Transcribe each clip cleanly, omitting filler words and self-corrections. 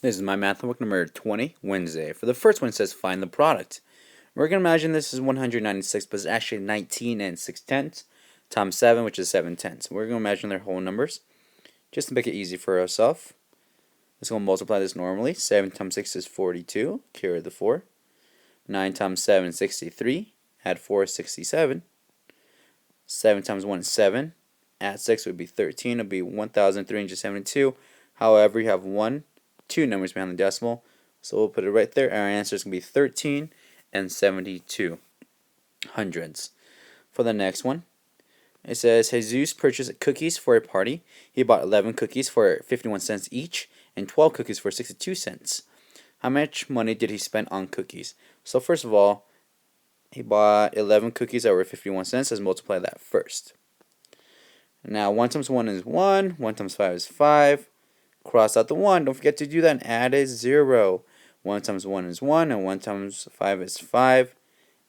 This is my math homework number 20, Wednesday. For the first one, it says find the product. We're going to imagine this is 196, but it's actually 19 and 6 tenths times 7, which is 7 tenths. We're going to imagine their whole numbers just to make it easy for ourselves. Let's go multiply this normally. 7 times 6 is 42. Carry the 4. 9 times 7 is 63. Add 4 is 67. 7 times 1 is 7. Add 6 would be 13. It would be 1,372. However, you have 2 numbers behind the decimal. So we'll put it right there. Our answer is going to be 13 and 72 hundredths. For the next one, it says Jesus purchased cookies for a party. He bought 11 cookies for 51 cents each and 12 cookies for 62 cents. How much money did he spend on cookies? So first of all, he bought 11 cookies that were 51 cents. Let's multiply that first. Now 1 times 1 is 1. 1 times 5 is 5. Cross out the 1. Don't forget to do that and add a 0. 1 times 1 is 1 and 1 times 5 is 5.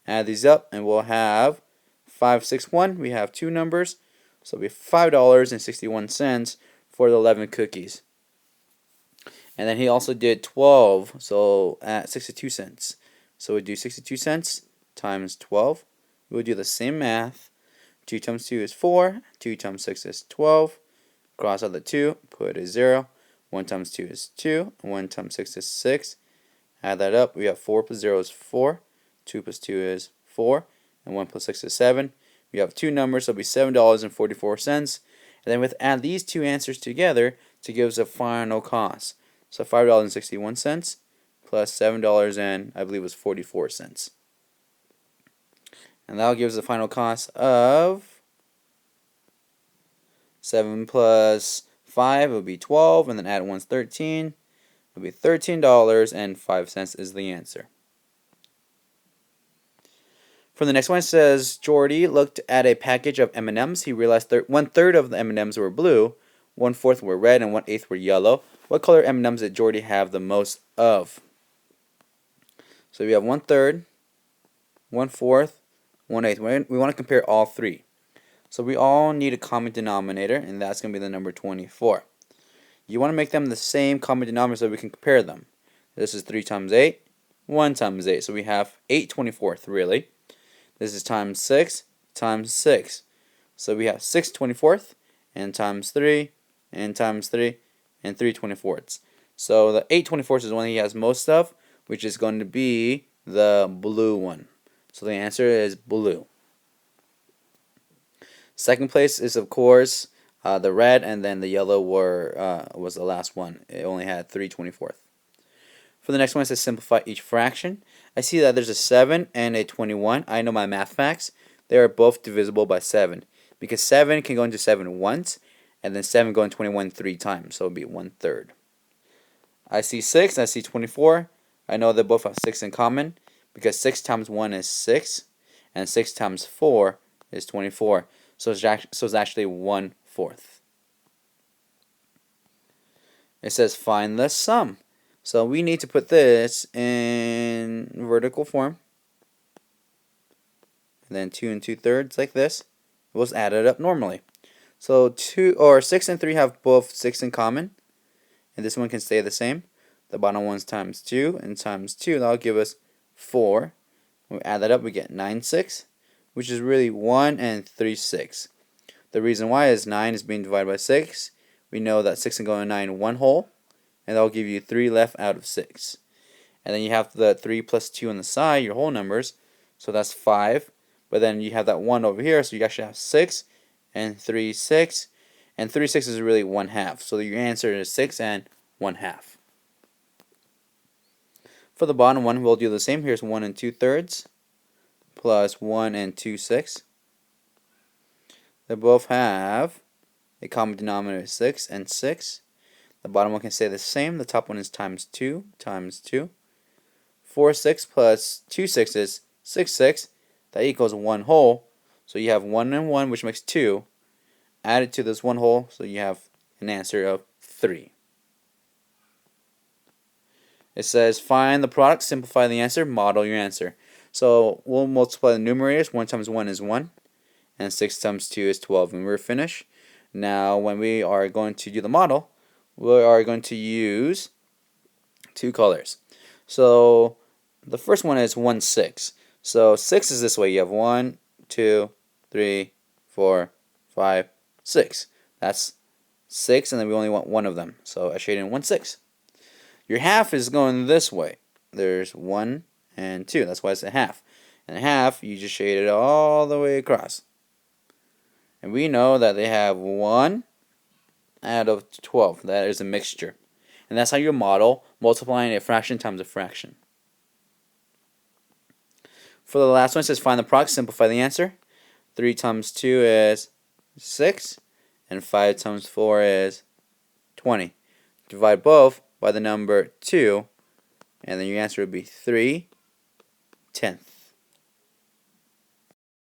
Add these up and we'll have 561. We have two numbers. So it'll be $5.61 for the 11 cookies. And then he also did 12, so at 62 cents. So we do 62 cents times 12. We'll do the same math. 2 times 2 is 4. 2 times 6 is 12. Cross out the 2, put a 0. 1 times 2 is 2. 1 times 6 is 6. Add that up. We have 4 plus 0 is 4. 2 plus 2 is 4. And 1 plus 6 is 7. We have two numbers, so it'll be $7.44. And then we add these two answers together to give us a final cost. So $5.61 plus $7 and I believe it was 44 cents. And that'll give us a final cost of 7 plus 5 will be 12, and then add 1's 13. It'll be $13.05 is the answer. For the next one, it says Jordy looked at a package of M&Ms. He realized 1/3 of the M&Ms were blue, 1/4 were red, and 1/8 were yellow. What color M&Ms did Jordy have the most of? So we have 1/3, 1/4, 1/8. We want to compare all three. So we all need a common denominator, and that's going to be the number 24. You want to make them the same common denominator so we can compare them. This is 3 times 8, 1 times 8. So we have 8 24th, really. This is times 6 times 6. So we have 6 24th, and times 3, and times 3, and 3 24ths. So the 8 24ths is the one he has most of, which is going to be the blue one. So the answer is blue. Second place is, of course, the red, and then the yellow was the last one. It only had 3 24th. For the next one, it says simplify each fraction. I see that there's a 7 and a 21. I know my math facts. They are both divisible by 7. Because 7 can go into 7 once, and then 7 go into 21 3 times. So it would be 1/3. I see 6, I see 24. I know they both have 6 in common. Because 6 times 1 is 6, and 6 times 4 is 24. So it's actually 1/4. It says find the sum. So we need to put this in vertical form. And then 2 and 2/3 like this. We'll just add it up normally. So 6 and 3 have both 6 in common. And this one can stay the same. The bottom one's times 2 and times 2. That'll give us 4. When we add that up, we get 9 6, which is really 1 and 3 6. The reason why is 9 is being divided by 6. We know that 6 can go in 9 one whole, and that'll give you 3 left out of 6. And then you have the 3 plus 2 on the side, your whole numbers, so that's 5. But then you have that 1 over here, so you actually have 6 and 3 6. And 3 6 is really 1/2. So your answer is 6 and 1/2. For the bottom one, we'll do the same. Here's 1 and 2/3 plus 1 and 2 6. They both have a common denominator of 6 and 6. The bottom one can stay the same. The top one is times 2 times 2. 4 6 plus 2 6 is 6 6. That equals 1 whole. So you have 1 and 1, which makes 2. Add it to this 1 whole, so you have an answer of 3. It says find the product, simplify the answer, model your answer. So we'll multiply the numerators. 1 times 1 is 1, and 6 times 2 is 12, and we're finished. Now when we are going to do the model, we are going to use two colors. So the first one is 1/6. So 6 is this way. You have 1, 2, 3, 4, 5, 6. That's 6, and then we only want one of them. So I shaded in 1/6. Your half is going this way. There's 1 and 2. That's why it's a half. And a half, you just shade it all the way across. And we know that they have 1 out of 12. That is a mixture. And that's how you model multiplying a fraction times a fraction. For the last one, it says find the product, simplify the answer. 3 times 2 is 6, and 5 times 4 is 20. Divide both by the number 2, and then your answer would be 3/10.